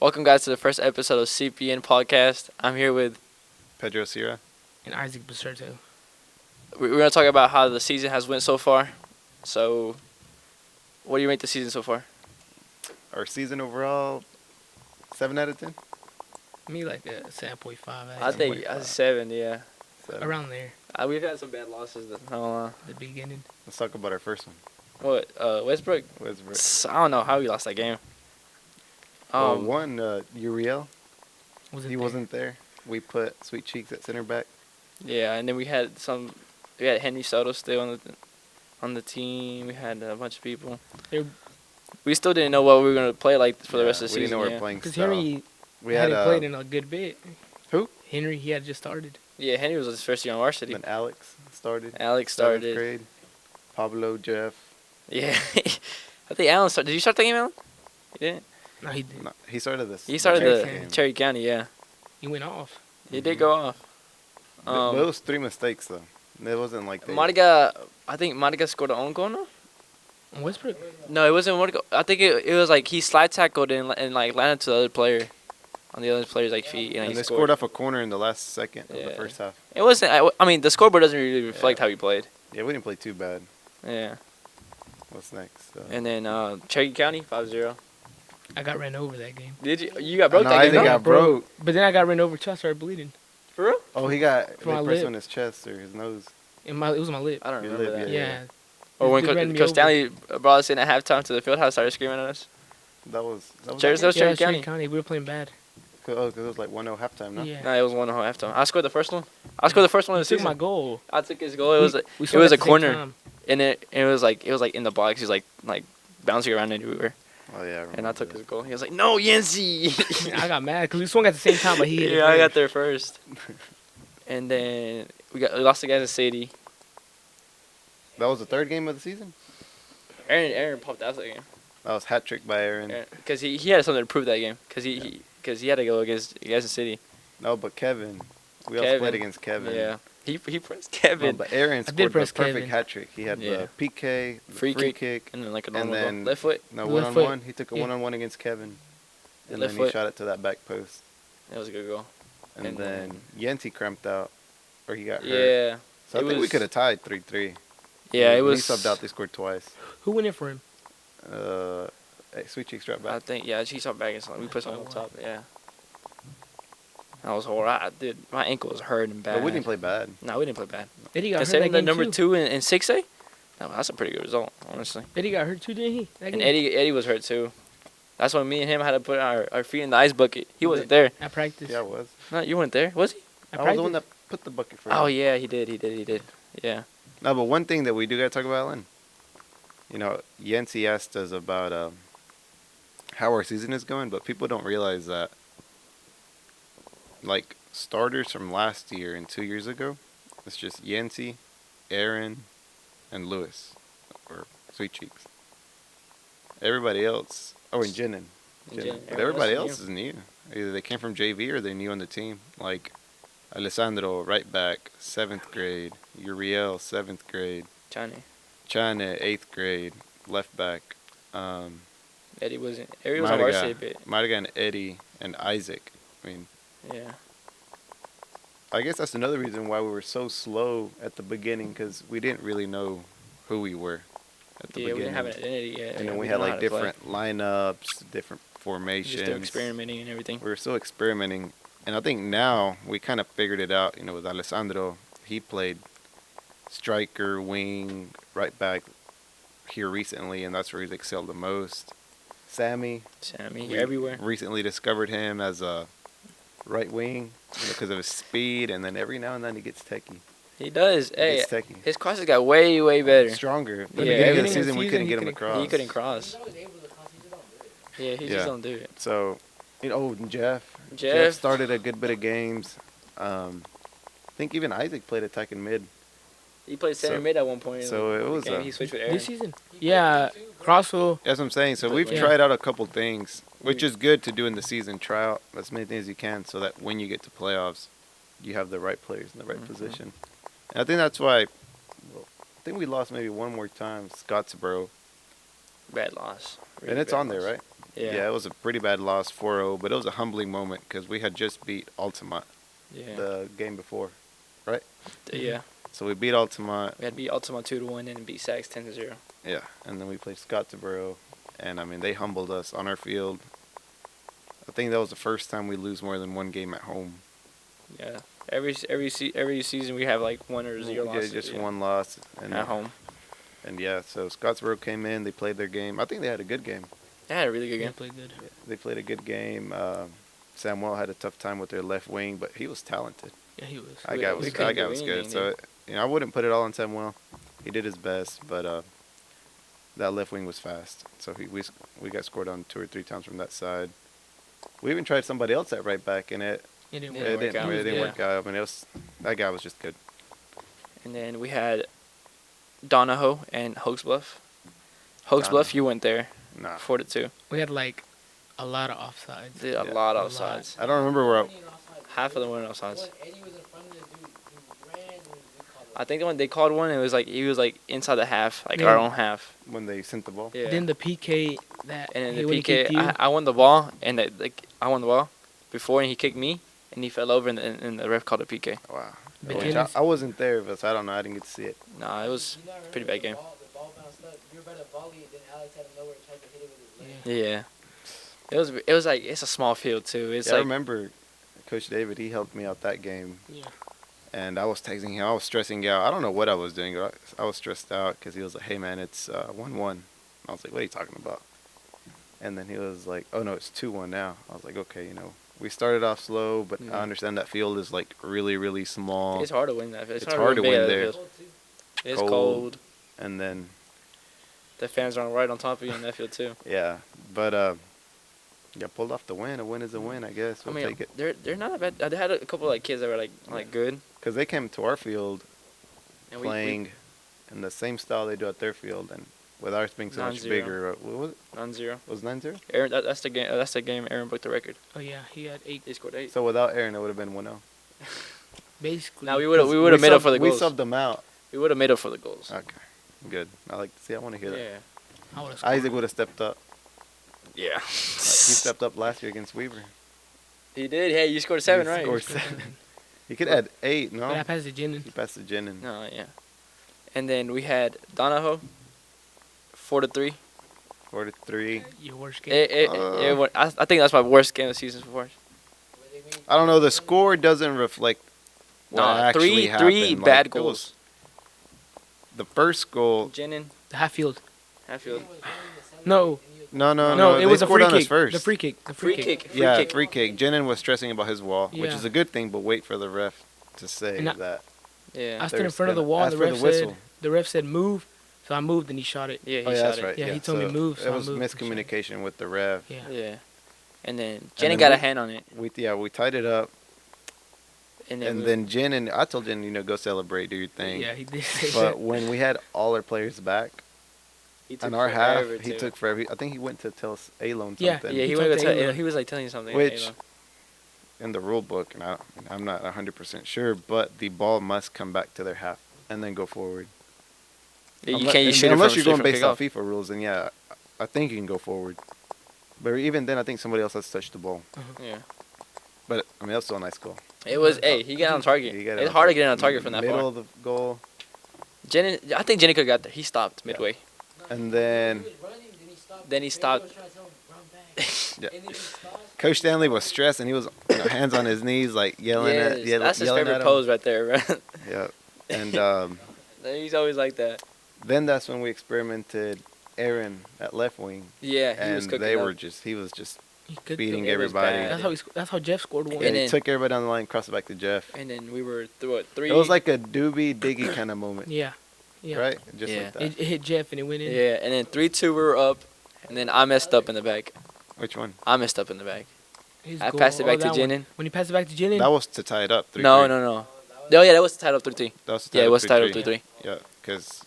Welcome, guys, to the first episode of CPN Podcast. I'm here with Pedro Sierra. And Isaac Basurto. We're going to talk about how the season has went so far. So, what do you rate the season so far? Our season overall, 7 out of 10? Me like a 7.5. I think 7, yeah. 7. Around there. We've had some bad losses. The beginning. Let's talk about our first one. What? Westbrook? I don't know how we lost that game. Uriel. He wasn't there. We put Sweet Cheeks at center back. Yeah, and then we had Henry Soto still on the team. We had a bunch of people. We still didn't know what we were going to play like for the rest of the season. We didn't know we were playing because style. Henry hadn't played in a good bit. Who? Henry, he had just started. Yeah, Henry was his first year on Varsity. Then Alex started. 7th grade. Pablo, Jeff. Yeah. I think Alan started. Did you start that game, Alan? You didn't? No, he did. No, he started this. He started the game. Cherry County, yeah. He went off. He did go off. But it was 3 mistakes, though. It wasn't like I think Madiga scored an own goal, no? On Westbrook? No, it wasn't Madiga. I think it was like he slide tackled and like landed to the other player, on the other player's like feet, and they he scored off a corner in the last second of the first half. It wasn't. I mean, the scoreboard doesn't really reflect how he played. Yeah, we didn't play too bad. Yeah. What's next? And then Cherry County 5-0. I got ran over that game. Did you? You got broke that I game? think I broke. But then I got ran over too. I started bleeding. For real? Oh, he got my pressed lip. on his chest or his nose. It was my lip. I don't Your remember lip, that. Yeah. Or when Dude ran me Coach over. Stanley brought us in at halftime to the field house, started screaming at us. That was Cherry Cherry County. County. We were playing bad. Because it was like 1-0 halftime, no? Yeah. No, it was 1-0 halftime. I scored the first one. I scored the first one of the He took season. my goal. I took his goal. It was We it scored was at a the same corner, time. and it was like in the box. He's like bouncing around everywhere. Oh, yeah. And I took his goal. He was like, "No, Yensi." I got mad because we swung at the same time, but he hit it Yeah, I got first. there first. And then we lost to Kansas City. That was the third game of the season? Aaron popped out that game. That was hat trick by Aaron. Because he had something to prove that game. Because he had to go against Kansas City. No, but Kevin. We also played against Kevin. Yeah. He pressed Kevin. No, but Aaron I did scored the press perfect Kevin. hat trick. He had the PK, the free kick, and then like a and normal then goal. Left foot. no Left one-on-one. foot. He took a Yeah. one-on-one against Kevin, and Left then he foot. shot it to that back post. That was a good goal. And, And then Yensi cramped out, or he got hurt. Yeah. So I think we could have tied 3-3. Yeah, it When was. he subbed out, they scored twice. Who went in for him? Sweet Cheeks dropped I back. think, yeah, she saw back and something. We put something on top, yeah. That was horrible. Dude, my ankle was hurting bad. But we didn't play bad. No, we didn't play bad. Eddie got To hurt say that the game number too. 2 in 6A, that's a pretty good result, honestly. Eddie got hurt too, didn't he? That And game? Eddie was hurt too. That's when me and him had to put our feet in the ice bucket. He wasn't there. At practice. Yeah, I was. No, you weren't there, was he? At I was practice. the one that put the bucket for him. Oh yeah, he did. Yeah. No, but one thing that we do got to talk about, Alan. You know, Yensi asked us about how our season is going, but people don't realize that, like, starters from last year and 2 years ago, it's just Yensi, Aaron, and Lewis, or Sweet Cheeks. Everybody else, and Jinin. But everybody else is new. Either they came from JV or they're new on the team. Like Alessandro, right back, 7th grade. Uriel, 7th grade. Johnny. China, 8th grade, left back. Eddie wasn't. Eddie was on varsity a bit. Madiga and Eddie and Isaac. I mean, Yeah. I guess that's another reason why we were so slow at the beginning, because we didn't really know who we were at the Yeah, beginning. we didn't have an identity yet. And then we didn't had know how like to play. different lineups, different formations. Just still experimenting and everything. We were still experimenting. And I think now we kind of figured it out, with Alessandro. He played striker, wing, right back here recently, and that's where he's excelled the most. Sammy, You're everywhere. recently discovered him as a right wing because of his speed, and then every now and then he gets techie. He does. Hey, gets techie. his crosses got way better. Stronger. At the Yeah, beginning of the beginning season, we couldn't get him across. He couldn't cross. Yeah, he just don't do it. So, Jeff Jeff started a good bit of games. I think even Isaac played attacking mid. He played center mid at one point. So it was he switched with Aaron. This season? Yeah, Crossville. That's what I'm saying. So we've Yeah. tried out a couple things, which is good to do in the season. Try out as many things as you can, so that when you get to playoffs, you have the right players in the right position. And I think that's why. I think we lost maybe one more time, Scottsboro, Bad loss. and it's bad on there, loss. right? Yeah, it was a pretty bad loss, 4-0, but it was a humbling moment because we had just beat Altamont Yeah. the game before, right? Yeah. So we beat Altamont. We had beat Ultima 2-1 and beat Sags 10-0. Yeah, and then we played Scottsboro, and I mean they humbled us on our field. I think that was the first time we lose more than one game at home. Yeah. Every season we have like 1 or 0 losses. Just one loss and at home. And yeah, so Scottsboro came in. They played their game. I think they had a good game. They had a really good They game. played good. They played a good game. Samuel had a tough time with their left wing, but he was talented. Yeah, he was. That guy was good. anything, So I wouldn't put it all on Samuel. He did his best, but that left wing was fast. So we got scored on 2 or 3 times from that side. We even tried somebody else at right back, and it It Yeah, didn't Yeah. work out. I mean, that guy was just good. And then we had Donahoe and Hoax Bluff. Hoax Bluff, you went there. Nah, 4-2. We had like a lot of offsides. Did a Yeah. lot of A lot. offsides. I don't remember where. Half of them were offsides. I think when they called one, it was like he was like inside the half, like Yeah. our own half. When they sent the ball. Yeah. Then the PK that And then hey, the when he kicked PK, you, I won the ball, and I won the ball before, and he kicked me, and he fell over, and the ref called a PK. Wow. But Which then I wasn't there, but so I don't know. I didn't get to see it. Nah, it was a pretty bad game. Yeah. It was like it's a small field too. It's Yeah, I like remember Coach David. He helped me out that game. Yeah. And I was texting him. I was stressing out. I don't know what I was doing. But I was stressed out because he was like, "Hey man, it's 1-1." I was like, "What are you talking about?" And then he was like, "Oh no, it's 2-1 now." I was like, "Okay, we started off slow, but Mhm. I understand that field is like really, really small." it's hard to win that. It's hard to win that there. field. It's Cold. cold. And then The fans are right on top of you in that field too. yeah, but yeah, pulled off the win. A win is a win, I guess. We'll take it. they're not that bad. They had a couple like kids that were like good. Because they came to our field And playing in the same style they do at their field, and with ours being so much 9-0. bigger, what was it? 9-0. Was 9-0? Aaron, that's the game. That's the game. Aaron broke the record. oh yeah, he had 8 He scored 8. So without Aaron, it would have been 1-0. basically. Now we would have made up for the We goals. subbed them out. We would have made up for the goals. Okay, good. I want to hear that. Yeah. I would've Isaac scored. would have stepped up. Yeah. He stepped up last year against Weaver. He did. Hey, you scored 7, He right? scored 7. He could add 8, no? But I passed it to Jennings. He passed to Jenin. No, yeah. And then we had Donahoe, 4-3. 4-3. Your worst game. I think that's my worst game of the season so far. I don't know. The score doesn't reflect what Nah, actually three happened. bad it goals. was- The first goal. Jenin, The half field. Hatfield. No, No. it They was a scored free on us kick. first. The free kick. The free kick. Free kick. Jenin was stressing about his wall, which Yeah. is a good thing, but wait for the ref to say And that. Yeah. I stood in There's front of the gonna- wall. ask The for the ref whistle. said. The ref said move, so I moved and he shot it. Yeah, he Oh, yeah, shot that's it. right. Yeah, he told me move, so It I was moved and shot it. miscommunication with the ref. Yeah. Yeah. And then then Jenin got a we- hand on it. We tied it up, And and then Jenin, I told Jenin, go celebrate, do your thing. Yeah, he did say But that. when we had all our players back, he took on our half, forever he to- took forever. I think he went to tell Alone Yeah, something. Yeah, He he went talked to to tell, Ayla. he was like telling you something. Which- Ayla. In the rule book, and I'm not 100% sure, but the ball must come back to their half and then go forward. Yeah, you Unless- can't. You shoot it unless from you're straight going from based off kickoff. FIFA rules, then yeah, I think you can go forward. But even then, I think somebody else has touched the ball. Yeah. But I mean, that's still a nice goal. It was. Hey, he got on target. You got it It's on hard to target. get on target from that Middle far. of the goal, Jenin, I think Jenin could have got there. He stopped midway. and then Then he stopped. yeah. Coach Stanley was stressed, and he was hands on his knees, like yelling at That's his yelling favorite at him. pose right there, bro. Yeah, and He's always like that. then that's when we experimented Aaron at left wing, Yeah, he was and cooking they up. were he was just He could beating It was everybody. bad. That's how Jeff scored one. Yeah, And he then- took everybody down the line, crossed it back to Jeff. And then we were through it 3. It was like a Doobie Diggy kind of moment, Yeah. Yeah. right? Just Yeah. like that. It hit Jeff and it went in. Yeah, and then 3-2 we were up, and then I messed up in the back. Which one? I messed up in the back. His I goal. passed it Oh, back to that one. Jenin. When he passed it back to Jennings. That was to tie it up. 3-3. No. Oh yeah, that was tied up 3-3. That was to Yeah, tie it up was tied up 3-3. 3-3. Yeah, because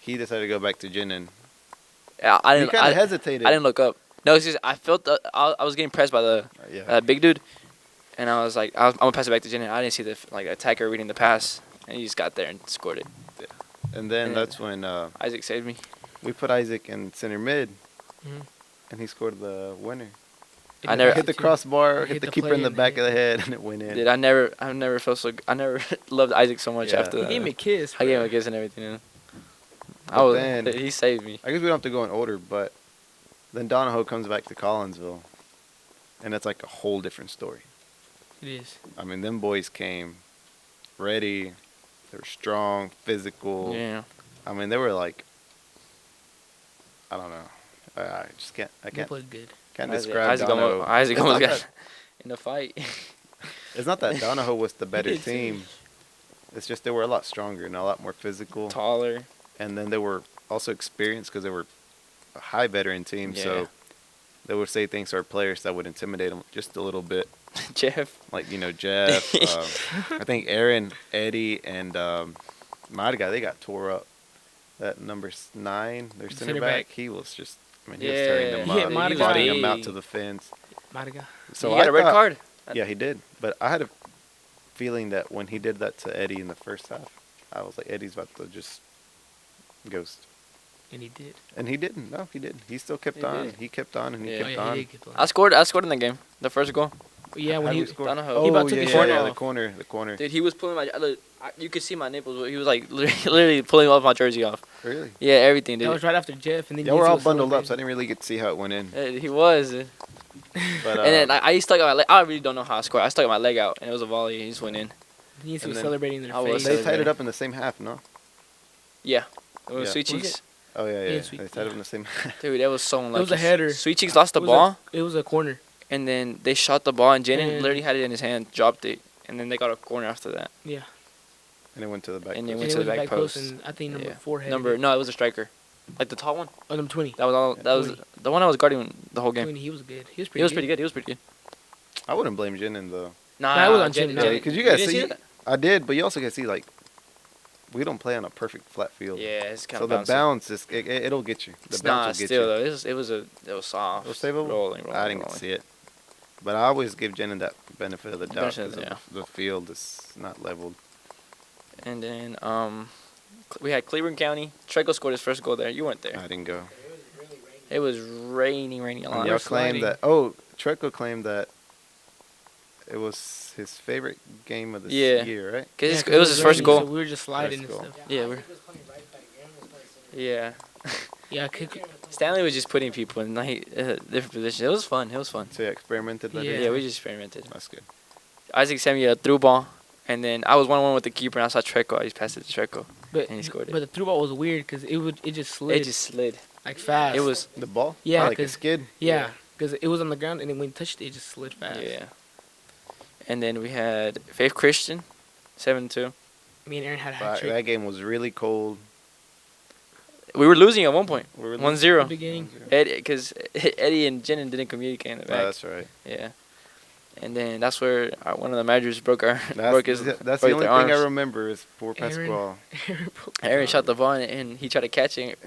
he decided to go back to Jenin. Yeah, I He didn't. kind I, of hesitated. I didn't look up. No, it's just I felt I was getting pressed by the Yeah. big dude, and I was like, I'm gonna pass it back to Jenin. I didn't see the attacker reading the pass, and he just got there and scored it. And then and- that's when Isaac saved me. we put Isaac in center mid. Mhm. and he scored the winner. I never- Hit the crossbar, hit Hit the the keeper play in the and back hit- of the head, and it went in. Dude, I never felt so. I never loved Isaac so much Yeah. after He that. gave me a kiss. I gave him bro. a kiss and everything. You know? But then- He saved me. I guess we don't have to go in order, but then Donahoe comes back to Collinsville, and it's like a whole different story. It is. I mean, them boys came ready. They were strong, physical. Yeah. I mean, they were like, I don't know. I just can't. I They can't. played good. Can't Isaac describe Donahoe. Isaac It's almost not got that- in a fight. It's not that Donahoe was the better did too. team. It's just they were a lot stronger and a lot more physical. Taller. And then they were also experienced because they were a high veteran team. Yeah. So they would say things to our players that would intimidate them just a little bit. Jeff. Like, Jeff. I think Aaron, Eddie, and my guy, they got tore up. That number 9, their center back, he was just, he was tearing them Yeah, up. he hit my He was guy. getting them out Big. to the fence. Mariga. So he got I a red thought- card. Yeah, he did. But I had a feeling that when he did that to Eddie in the first half, I was like, Eddie's about to just ghost. And he did. And he didn't. No, he didn't. He still kept He on. did. He kept on and he Yeah. kept Oh, yeah, on. he did get the I scored in the game. The first goal. Yeah, How when did he we score? Donahoe. He about took yeah, his yeah, shirt yeah, off. the corner. Dude, he was pulling you could see my nipples. He was like literally pulling off my jersey off. Really? Yeah, everything, that dude. was right after Jeff, and then Yeah, we're Yensi all was bundled up, so I celebrating. didn't really get to see how it went in. He was. But And then I stuck my leg. I really don't know how I scored. I stuck my leg out, and it was a volley. He just went in. Yensi was and then celebrating in their I was face. they tied celebrating. it up in the same half, no? Yeah. It was Yeah. Sweet Was Cheeks. it? Oh yeah, Yeah, yeah. Sweet- They tied it up in the same half. Dude, that was so unlucky. was a header. Sweet Cheeks lost the It was ball, It was a corner. and then they shot the ball, and Jaden And- literally had it in his hand, dropped it, and then they got a corner after that. Yeah. And it went to the back. And they post. went And to it was the back post. and I think number Yeah. 4 headed it. No, it was a striker, like the tall one. Oh, number 20. That was all. That was 20. the one I was guarding the whole game. 20, he was good. He was He pretty was good. pretty good. He was pretty good. I wouldn't blame Jinin though. Nah, it was on Jaden- Jaden. Yeah, because you guys didn't see, that? I did, but you also can see like we don't play on a perfect flat field. Yeah, it's kind So of the bouncy. bounce is it'll get you. The Nah, bounce will get still you. though, it was soft. It was savable? Rolling. I didn't see it, but I always give Jinin that benefit of the doubt Benefit, because yeah. the field is not leveled. And then we had Cleveland County. Treco scored his first goal there. You weren't there. I didn't go. It was raining a And lot. y'all sliding. claimed that. Oh, Treco claimed that it was his favorite game of the Yeah. year, right? Cause Yeah, it was his first raining, goal. So we were just sliding First and goal. stuff. Yeah, yeah. Yeah, kick. Stanley was just putting people in different positions. It was fun. So you experimented that Yeah. day? Yeah, we just experimented. That's good. Isaac sent me a through ball, and then I was 1-1 with the keeper, and I saw Treco. I just passed it to Treco. But And he scored it. But the through ball was weird because it just slid It just slid. like fast. It was The ball? Yeah, Like a 'cause- skid? Yeah, because it was on the ground and then when you touched it, it just slid fast. yeah. And then we had Faith Christian, 7-2. Me and Aaron had a hat But trick. that game was really cold. We were losing at one point, We were 1-0. The beginning. Eddie, because Eddie and Jenin didn't communicate in the Oh, back. that's right. Yeah. And then that's where one of the managers broke That's his the broke only their thing I arms. remember is poor Aaron. Pasquale. Aaron shot the ball and he tried to catch it.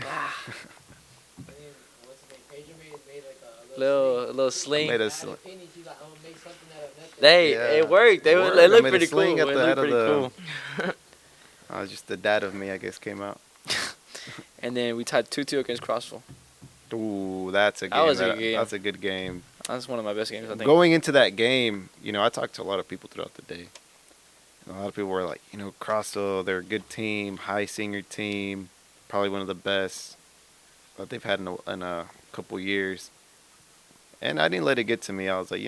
little sling. Made us. Hey, Yeah. it worked. It Worked. I looked made a pretty cool. sling It at the looked head of pretty the- cool. Just the dad of me, I guess, came out. And then we tied 2-2 against Crossville. Ooh, that's a game. That was a good game. That's a good game. That's one of my best games, I think. Going into that game, I talked to a lot of people throughout the day. And a lot of people were like, Crossville, they're a good team, high senior team, probably one of the best that they've had in a couple years. And I didn't let it get to me. I was like,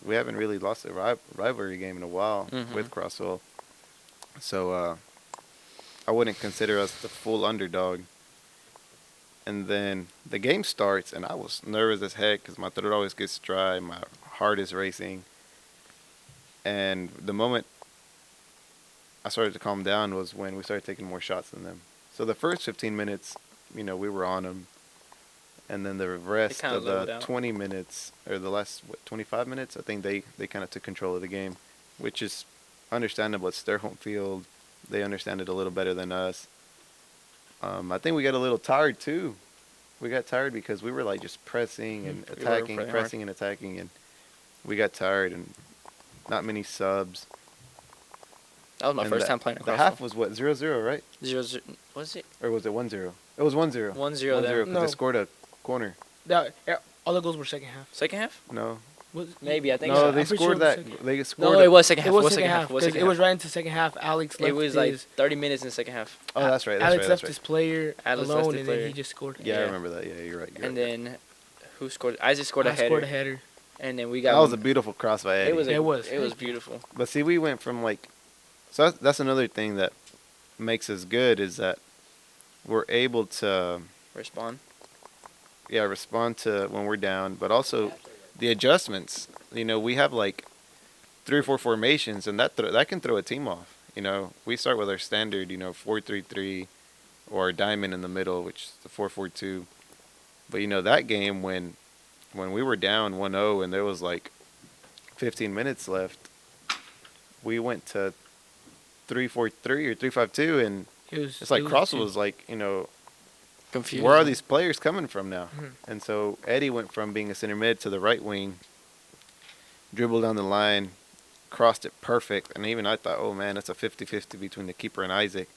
we haven't really lost a rivalry game in a while Mhm. with Crossville. So I wouldn't consider us the full underdog. And then the game starts, and I was nervous as heck because my throat always gets dry. My heart is racing. And the moment I started to calm down was when we started taking more shots than them. So the first 15 minutes, we were on them. And then the rest kinda of leveled the out. 20 minutes, or the last 25 minutes, I think they kind of took control of the game, which is understandable. It's their home field. They understand it a little better than us. I think we got a little tired too. We got tired because we were like just pressing and We were attacking, playing hard. pressing and attacking, and we got tired and not many subs. That was my And first the- time playing The across. half was what, 0-0, right? 0-0. Was it? Or was it 1-0? It was 1-0. 1-0 there. because No. they scored a corner. All the goals were second half. Second half? No. Maybe, I think No, so. they I'm pretty scored sure it that. was They scored. No, it was second half. It was second half. Was Because second it was half. right into second half. Alex left It was like 30 minutes in the second half. Oh, that's right. That's Alex right. left That's his right. player Alex left alone, the and then player. he just scored. Yeah, I Yeah. remember that. Yeah, you're right. And then who scored? Isaac scored a I header. scored a header. And then we got. That was a beautiful cross by Eddie. It was. It It was was. beautiful. But see, we went from like, so that's another thing that makes us good is that we're able to, Respond. respond to when we're down, but also the adjustments. You know, we have like 3 or 4 formations, and that can throw a team off. You know, we start with our standard, 4-3-3, or a diamond in the middle, which is the 4-4-2. But that game when we were down 1-0 and there was like 15 minutes left, we went to 3-4-3 or 3-5-2, and it's like Crossell was like, Confused. where are these players coming from now? Mhm. And so Eddie went from being a center mid to the right wing, dribbled down the line, crossed it perfect, and even I thought, oh man, that's a 50-50 between the keeper and Isaac.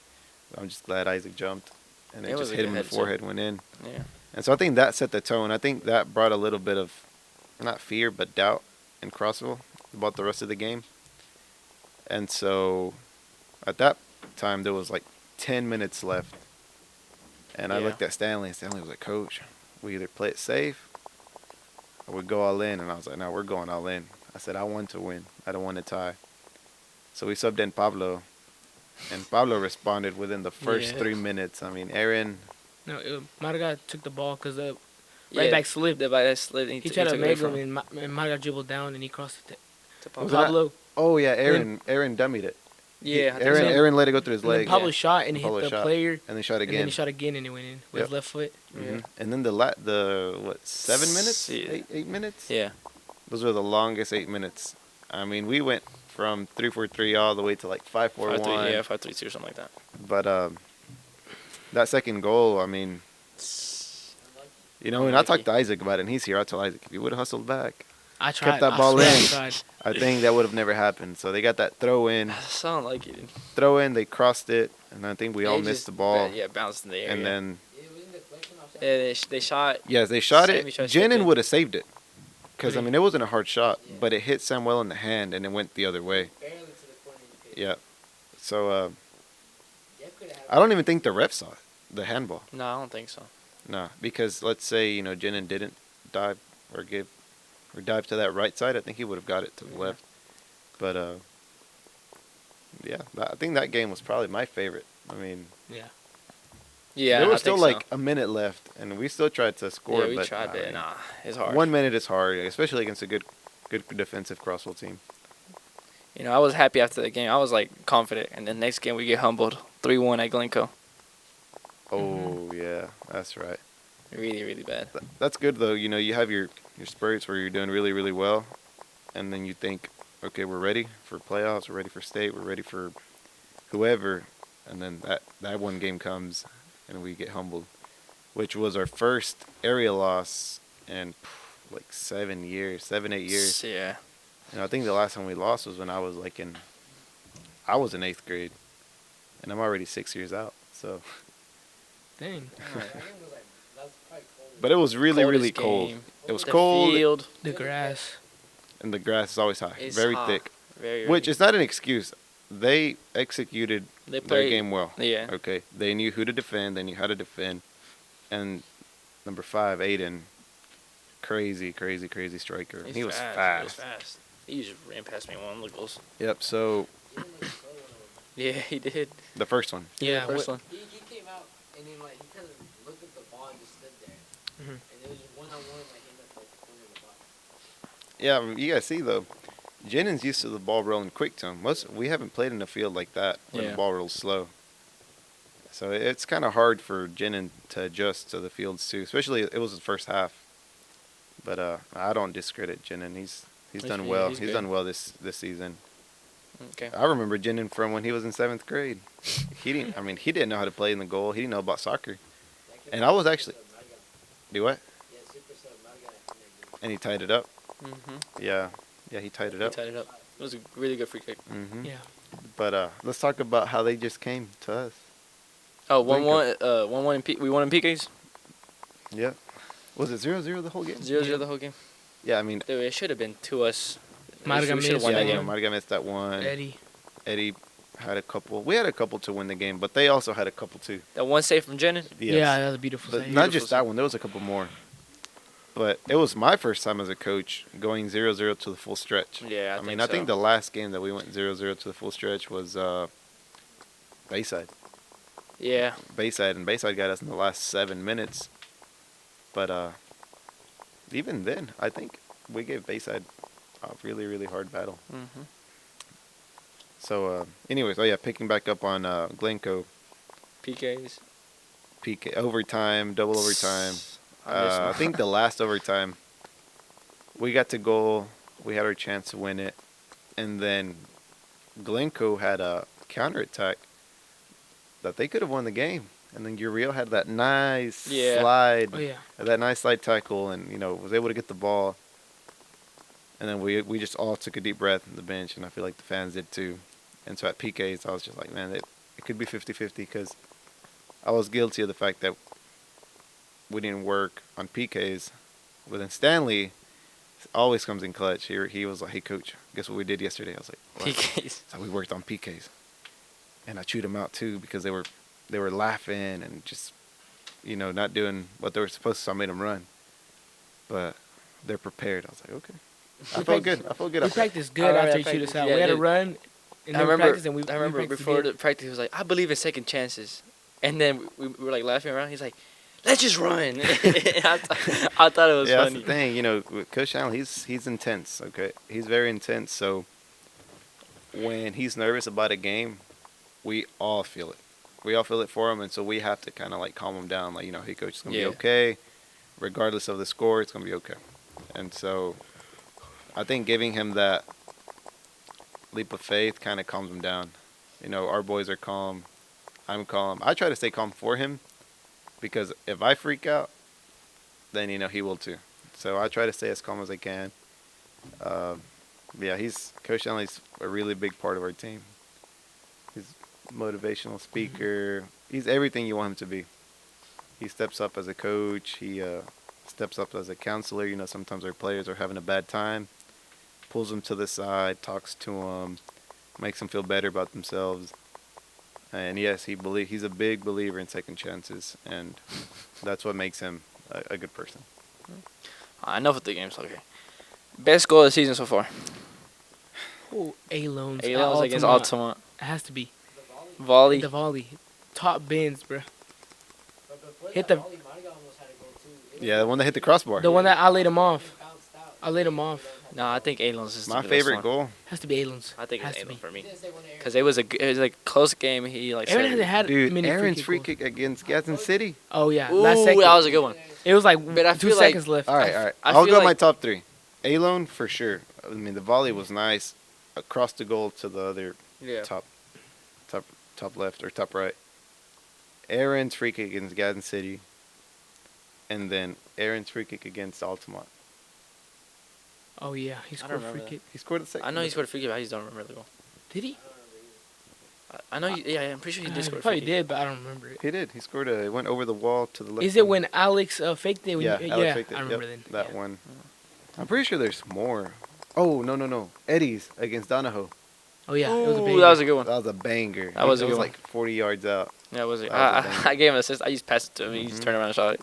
I'm just glad Isaac jumped, and it It was just a hit good him in the head, too. forehead, went in. Yeah. And so I think that set the tone. I think that brought a little bit of, not fear, but doubt in Crossville about the rest of the game. And so at that time, there was like 10 minutes left. And I Yeah. looked at Stanley, and Stanley was like, Coach, we either play it safe or we go all in. And I was like, no, we're going all in. I said, I want to win. I don't want to tie. So we subbed in Pablo. And Pablo responded within the first Yeah. 3 minutes. I mean, Aaron. No, Marga took the ball because the Yeah, right back slipped. The right back slipped. He tried to took it away make from him, and Marga dribbled down, and he crossed it to to Pablo. that- Pablo. Oh, yeah, Aaron dummied it. Yeah, I think so. Aaron let it go through his And then leg. Pablo yeah. shot and Pablo hit the shot. player, And then shot and then again. he shot again, and it went in with Yep. his left foot. Mhm. And then the 7 minutes? Yeah. 8 minutes? Yeah. Those were the longest 8 minutes. I mean, we went from 3-4-3 all the way to like 5-4-1. 5-3, yeah, 5-3-2 or something like that. But that second goal, I mean, and I talked to Isaac about it, and he's here. I told Isaac, if you would have hustled back, I tried. that I ball swear in. I tried. I think that would have never happened. So they got that throw in, Sound like it. they crossed it, and I think we all They missed just the ball. Yeah, bounced in the air. And then, yeah, they shot. yes, they shot Sammy it. tried to skip Jenin it. would have saved it. Because, I Really? mean, it wasn't a hard shot, but it hit Samuel in the hand, and it went the other way. Yeah. So, I don't even think the ref saw it, the handball. No, I don't think so. No, because let's say, Jenin didn't dive or dive to that right side, I think he would have got it to the left. But, yeah, I think that game was probably my favorite. I mean, Yeah, there I was still think so. like a minute left, and we still tried to score. Yeah, we but tried, I but mean, nah, it's hard. 1 minute is hard, especially against a good defensive Crossville team. I was happy after the game. I was like confident, and the next game we get humbled 3-1 at Glencoe. Oh yeah, that's right. Really, really bad. That's good though. You have your spurts where you're doing really, really well, and then you think, okay, we're ready for playoffs, we're ready for state, we're ready for whoever, and then that one game comes, and we get humbled, which was our first area loss in like 7, 8 years. Yeah. I think the last time we lost was when I was in 8th grade, and I'm already 6 years out. So, Dang. but it was really, Coldest really cold. game. It was The cold, field The grass. and the grass is always high, is very hot. thick. Very, Which is not an excuse. They executed they their played game well. Yeah. Okay, they knew who to defend. They knew how to defend. And number 5, Aiden, crazy striker. He's He was fast. He was fast. fast. He just ran past me one of the goals. Yep. So Yeah, he did. the first one. Yeah. First one. He came out and then he kind of looked at the ball and just stood there. Mhm. And it was just one-on-one him at the corner of the box. Yeah, I mean, you guys see though, Jennings used to the ball rolling quick to him. We haven't played in a field like that when Yeah. the ball rolls slow. So it's kind of hard for Jennings to adjust to the fields too, especially it was the first half. But I don't discredit Jennings. He's done well. he's He's good. done well this season. Okay. I remember Jennings from when he was in 7th grade. He didn't know how to play in the goal. He didn't know about soccer. And I was actually do what? Yeah, super sub Marga. And he tied it up. Mm-hmm. Yeah, he tied it He up. tied it up. It was a really good free kick. Hmm. Yeah. But let's talk about how they just came to us. Oh, Blinker. 1-1. 1-1 in we won in PKs. Yeah. Was it 0-0 the whole game? 0-0 the whole game. Yeah, I mean, Dude, it should have been to us. Marga We should have missed won that one. game. Marga missed that one. Eddie. Had a couple. We had a couple to win the game, but they also had a couple too. That one save from Jenin. Yes. Yeah, that was a beautiful But save. not just that one. There was a couple more. But it was my first time as a coach going 0-0 to the full stretch. Yeah, I mean, I think the last game that we went 0-0 to the full stretch was Bayside. Yeah. And Bayside got us in the last 7 minutes. But even then, I think we gave Bayside a really, really hard battle. Mm-hmm. So, anyways, picking back up on Glencoe. PKs. PK overtime, double overtime. I I think the last overtime, we got to goal. We had our chance to win it, and then Glencoe had a counterattack that they could have won the game. And then Uriel had that nice slide, Oh, yeah. that nice slide tackle, and was able to get the ball. And then we just all took a deep breath on the bench, and I feel like the fans did too. And so at PKs, I was just like, man, it could be 50-50 because I was guilty of the fact that we didn't work on PKs. But then Stanley always comes in clutch. He was like, hey, coach, guess what we did yesterday? I was like, what? PKs. So we worked on PKs. And I chewed them out too because they were laughing and just, not doing what they were supposed to. So I made them run. But they're prepared. I was like, okay. I felt good. We practiced good after you chewed us out. Yeah, we had to dude. run. And I then remember. practice, and we I remember practiced before again. the practice, he was like, "I believe in second chances," and then we were like laughing around. He's like, "Let's just run." I thought it was yeah, funny. That's the thing. With Coach Allen, he's intense. Okay, he's very intense. So when he's nervous about a game, we all feel it. We all feel it for him, and so we have to kind of like calm him down. Like, hey, coach, it's gonna be okay, regardless of the score. It's gonna be okay. And so I think giving him that leap of faith kind of calms him down. Our boys are calm. I'm calm. I try to stay calm for him because if I freak out, then, he will too. So I try to stay as calm as I can. Coach Stanley's a really big part of our team. He's a motivational speaker. He's everything you want him to be. He steps up as a coach. He steps up as a counselor. Sometimes our players are having a bad time. Pulls them to the side, talks to them, makes them feel better about themselves. And yes, he's a big believer in second chances, and that's what makes him a good person. Enough with the games. Okay. Best goal of the season so far. Oh, A-Loans. A-Loans against Altamont. It has to be. Volley. The volley. Top bins, bro. But before Hit that the- volley, Marga almost had a goal too. Yeah, the one that hit the crossbar. The one that I laid him off. Bounced out. I laid him off. No, I think A-Loans is My the best favorite one. goal. Has to be A-Loans. I think has it's to be. A-Loans for me. Didn't say one to Aaron. Because it was a close game. He Aaron said hasn't had Dude, many Aaron's free free kick against Gadsden City. Oh, yeah. Ooh, Last second. that was a good one. It was like But I 2 feel like- seconds left. All right. I I'll feel go my like- top 3. A-Lone for sure. I mean, the volley was nice. Across the goal to the other Yeah. top left or top right. Aaron's free kick against Gadsden City. And then Aaron's free kick against Altamont. Oh, yeah. He scored a remember free that. kick. He scored the second. I know he scored a free kick, but I just don't remember the goal. Did he? I know. Yeah, I'm pretty sure he did score a free Probably kick. did, but I don't remember it. He did. He scored it went over the wall to the left. Is it when Alex faked it? When Yeah, you, Alex faked it. I remember Yep, then. that Yeah. one. I'm pretty sure there's more. Oh, no. Eddie's against Donahoe. Oh, yeah. It was a Ooh, big that was a good one. That was a banger. That was a It good was one. like 40 yards out. Yeah, it was. That was a banger. I gave him an assist. I just passed it to him. He just turned around and shot it.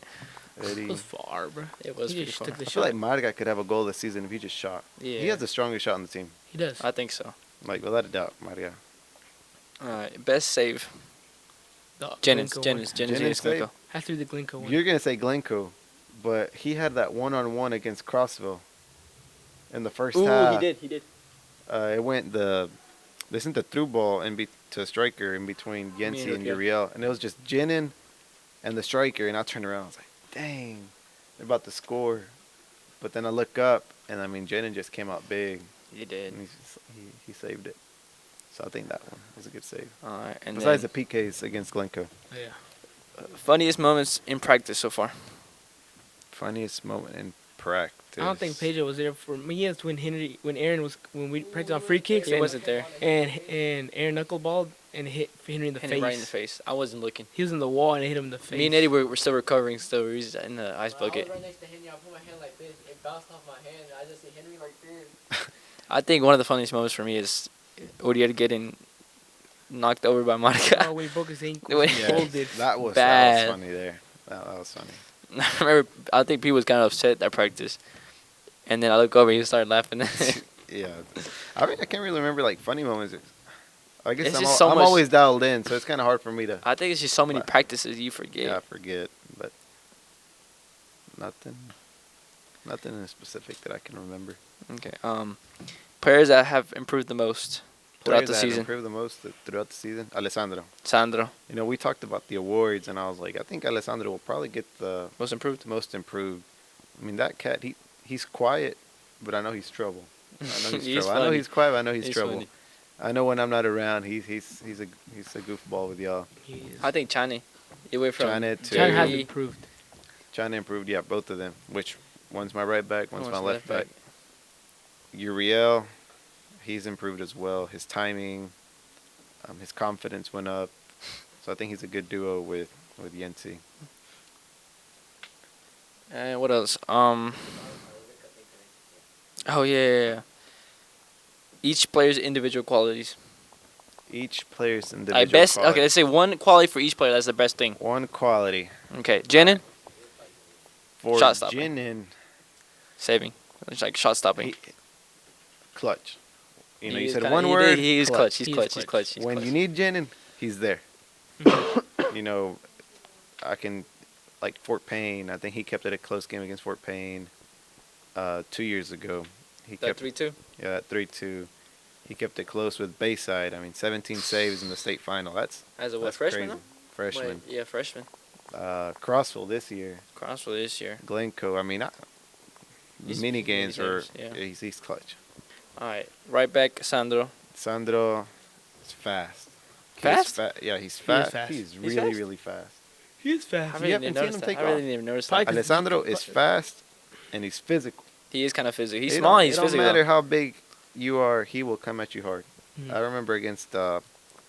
Eddie. It was far, bro. It was He pretty just far. took the I feel shot. like Marga could have a goal this season if he just shot. Yeah. He has the strongest shot on the team. He does. I think so. Like, without a doubt, Marga. All right, best save. The Jennings Glencoe one. against Jennings Glencoe. Has to be the Glencoe one. You're going to say Glencoe, but he had that one-on-one against Crossville in the first half. He did. It went they sent the through ball to a striker in between Yensi and Uriel, and it was just Jenin and the striker, and I turned around, I was like, dang, they're about to score. But then I look up, and I mean, Jenin just came out big, He did. and he saved it. So I think that one was a good save. All right, and Besides then, the PKs against Glencoe. Yeah. funniest moments in practice so far. Funniest moment in practice. I don't think Pedro was there for me. Yes, when we practiced on free kicks. He and, wasn't there. And Aaron knuckleballed and hit Henry in the Hit face. him right in the face. I wasn't looking. He was in the wall and it hit him in the face. Me and Eddie were still recovering. Still, we was in the ice I bucket. was right next to Henry. I put my hand like this. It bounced off my hand. I just see Henry right there. I think one of the funniest moments for me is Uriel getting knocked over by Monica. Oh, when he broke his ankle, When- he Yeah, folded. that was Bad. funny there. That was funny. I remember. I think Pete was kind of upset at practice, and then I look over and he started laughing. Yeah, I can't really remember like funny moments. I guess It's I'm, just so I'm much- always dialed in, so it's kind of hard for me to. I think it's just so many What? practices you forget. Yeah, I forget, but nothing in specific that I can remember. Okay. Players that have improved the most throughout Players the that have season. improved the most throughout the season. Alessandro. Sandro, You know, we talked about the awards, and I was like, I think Alessandro will probably get the most improved. most improved. I mean, that cat, he's quiet, but I know he's trouble. I know he's He's trouble. I know funny. he's quiet, but I know he's He's trouble. funny. I know when I'm not around, he's a goofball with y'all. He is. I think Chane. He went from Chane to- Chan has Garry- improved. Trying to improve, yeah, both of them. Which one's my right back, one's my left back. Uriel, he's improved as well. His timing, his confidence went up. So I think he's a good duo with Yensi. And what else? Oh yeah. Each player's individual qualities. Each player's individual Like best. quality. Okay, let's say one quality for each player. That's the best thing. One quality. Okay, Jenin, For Shot stopping. Jinin, saving. It's like shot stopping. clutch. You know, He you is said kinda- one he word. did- He is clutch. He's He is clutch. He's clutch. clutch. He's When clutch. you need Jinin, he's there. You know, I can, like Fort Payne. I think he kept it a close game against Fort Payne 2 years ago. He That kept 3-2. Yeah, that 3-2. He kept it close with Bayside. I mean, 17 saves in the state final. That's As a what, that's freshman? crazy. though? Freshman. Wait, yeah, freshman. Crossville this year. Crossville this year. Glencoe. I mean, He's- mini games mini are games, yeah. he's clutch. All right, right back Sandro. Sandro is fast. Fast? Yeah, he's fast. fast. He's He's really, fast? really fast. He is fast. I You really haven't didn't seen notice him that. take I really off? didn't even notice Probably that. 'cause Alessandro is fast, and he's physical. He is kind of physical. He's It small. don't- He's it don't physical. matter how big you are, he will come at you hard. Mhm. I remember against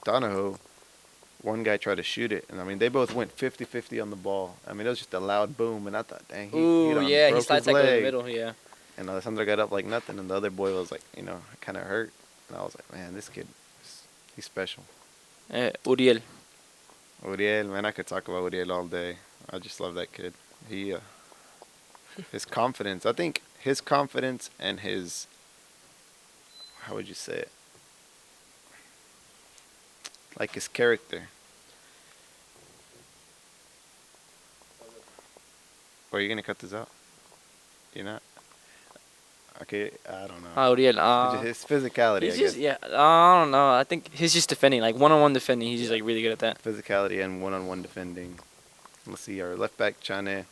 Donahoe, one guy tried to shoot it, and I mean, they both went 50-50 on the ball. I mean, it was just a loud boom, and I thought, dang, Ooh, done yeah, he broke slides his like in the leg. middle. Yeah. And Alessandro got up like nothing, and the other boy was like, kind of hurt. And I was like, man, this kid, he's special. Uriel. Uriel, man, I could talk about Uriel all day. I just love that kid. He, his confidence. I think his confidence and his, how would you say it? Like his character. Or are you gonna cut this out? You're not. Okay, I don't know. Uriel. His physicality, He's I just guess. I don't know. I think he's just defending, like one-on-one defending. He's just like really good at that. Physicality and one-on-one defending. Let's see, our left back Chane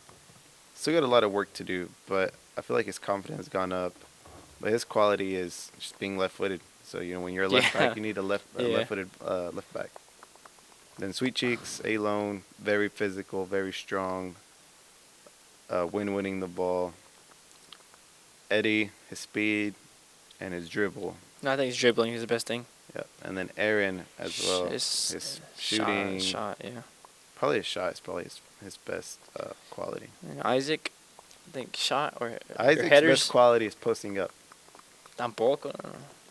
still got a lot of work to do, but I feel like his confidence has gone up. But his quality is just being left-footed. So when you're a left Yeah. back, you need a left-footed left back. Then Sweet Cheeks, A-Lone, very physical, very strong. Winning the ball. Eddie, his speed, and his dribble. No, I think his dribbling is the best thing. Yeah, and then Aaron as well. His His shooting, shot, yeah. probably his shot is probably his best quality. And Isaac, I think shot or Isaac's headers. best quality is posting up. Tampoco.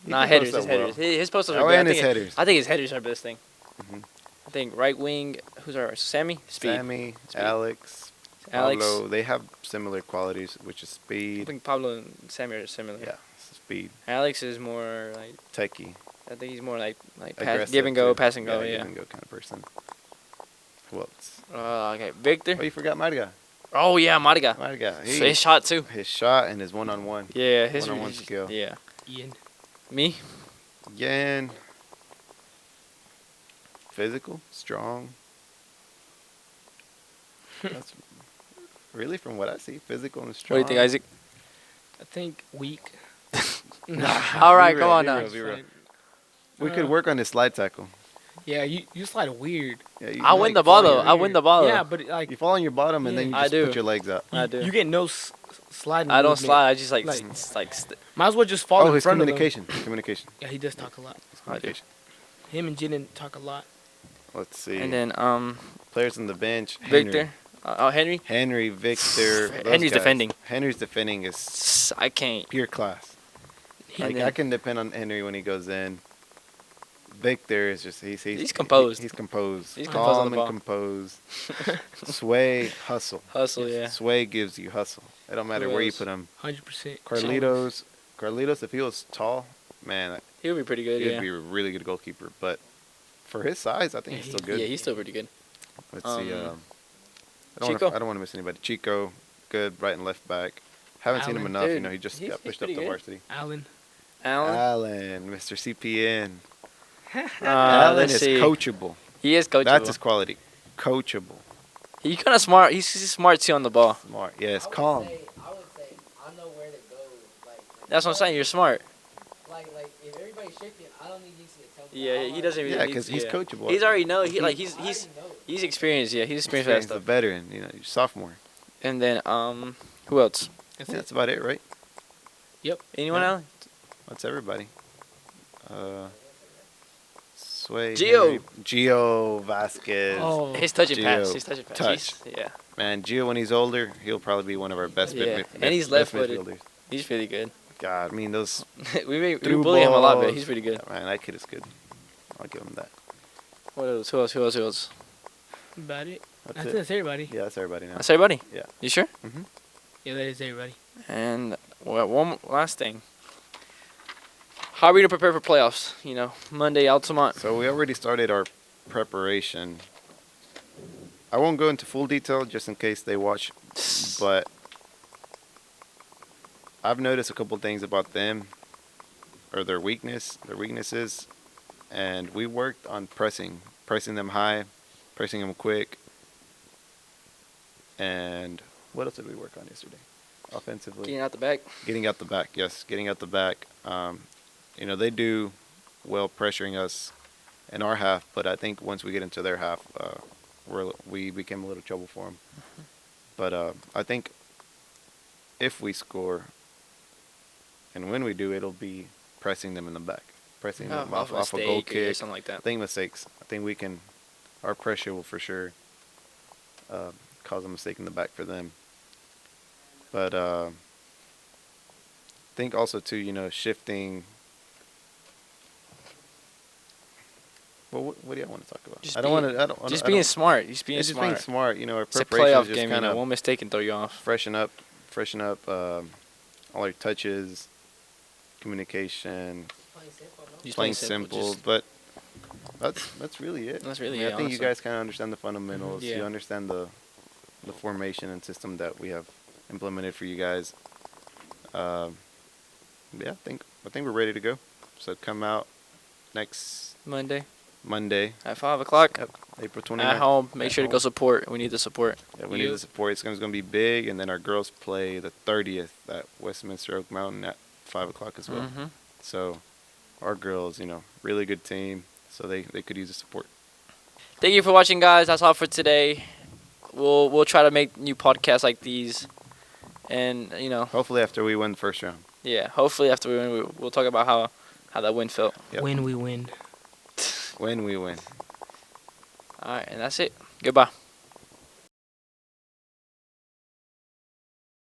He Nah, can headers. post His up well. headers. His posts are Oh, good. and his headers. I think his headers are the best thing. Mhm. I think right wing. Who's our Sammy? Speed. Sammy, Speed. Alex, Alex. Pablo, they have similar qualities, which is I speed. think Pablo and Sammy are similar. Yeah, speed, Alex is more like techie, I think he's more like pass, aggressive. give and go, too. pass and go. Give Yeah. and go kind of person. Who else? Okay, Victor. Oh, you forgot Marga. Oh yeah, Mariga. Marga. His shot too. His shot and his one-on-one. Yeah, his One-on-one skill. Yeah. Ian. Me. Again, physical, strong. That's really from what I see, physical and What strong. do you think, Isaac? I think weak. All right, Be come real, on be now. real, be real. We could work on his slide tackle. Yeah, you slide weird. Yeah, you I win like the ball fall though. on I your- win the ball. Yeah, though. but like You fall on your bottom and then you I just do. put your legs up. I do. you get no sliding. I don't movement. slide. I just like Might as well just fall Oh, in his front of them. communication. Communication. Yeah, he does talk a lot. His communication. Him and Jiden talk a lot. Let's see. And then Players on the bench. Henry. Victor. Henry. Henry, Victor. those Henry's guys. defending. Henry's defending is I can't. pure class. And Like, then- I can depend on Henry when he goes in. Victor is just He's composed. He's composed. He's composed on Calm the ball. and composed. Sway, hustle. Hustle, yeah. Sway gives you hustle. It don't matter Who where you else? put him. 100%. Carlitos, if he was tall, man, He would be pretty good, he'd yeah. be a really good goalkeeper. But for his size, I think he's still good. Yeah, he's still pretty good. Let's see. I Chico. don't want to miss anybody. Chico, good right and left back. Haven't seen him Allen. enough. Dude, He just he's got pushed up pretty to good. varsity. Allen. Alan. Mr. CPN. Allen Allen is coachable. He is coachable. That's his quality. Coachable. He's kind of smart. He's smart too on the ball. Smart. Yes, I would calm. say I know where to go. Like That's what I'm saying. You're smart. Like if everybody's shaking, I don't need Yensi to tell me. Yeah, he doesn't even. Yeah, need because to, he's yeah. coachable. He's already know. He's I already know. he's experienced. Yeah, he's experienced He's with that the stuff. veteran. You know, sophomore. And then who else? That's Yeah, it. that's about it, right? Anyone Yeah. else? That's everybody. Sway. Gio. Henry, Gio Vasquez. Oh, His touch and pass. Gio. His touch and pass. Touch. Yeah, Man, Gio, when he's older, he'll probably be one of our best Yeah, mid- and he's best left-footed. midfielders. he's really good. God, I mean, those. we Through bully him a lot, but balls. he's pretty good. Man, that kid is good. I'll give him that. What else? Who else? about it. That's I it. think that's everybody. Yeah, that's everybody now. That's everybody. Yeah. You sure? Yeah, that is everybody. And well, one last thing. How are we to prepare for playoffs? You know, Monday, Altamont. So we already started our preparation. I won't go into full detail just in case they watch, but I've noticed a couple things about them, or their weaknesses, and we worked on pressing them high, pressing them quick, and what else did we work on yesterday? Offensively, Getting out the back. getting out the back. Yes, getting out the back. You know, they do well pressuring us in our half, but I think once we get into their half, we became a little trouble for them. But I think if we score, and when we do, it'll be pressing them in the back, pressing them off a goal or kick. something like that. I think mistakes. I think we can. Our pressure will for sure cause a mistake in the back for them. But I think also too, you know, shifting. Well, what do you want to talk about? Just I don't want to. I don't. Just I being don't- smart. Just being It's just smart. being smart. You know, our It's a preparation playoff is just game. You kind know, of one mistake can throw you off. freshen up all our touches, communication, Plain simple, no? Just playing simple. just- But that's really it. That's really I mean, it, I think you honestly. guys kind of understand the fundamentals. Yeah. You understand the formation and system that we have implemented for you guys. Yeah, I think we're ready to go. So come out next Monday Monday. at 5:00 Yep, April 29th. at home. Make At sure to go home. support. We need the support. Yeah, we need the support. It's going to be big, and then our girls play the 30th at Westminster Oak Mountain at 5:00 as well. Mm-hmm. So our girls, you know, really good team. So they could use the support. Thank you for watching, guys. That's all for today. We'll try to make new podcasts like these, and you know, Hopefully after we win the first round. yeah. Hopefully after we win, we'll talk about how that win felt. Yep. When we win. When we win. All right, and that's it. Goodbye.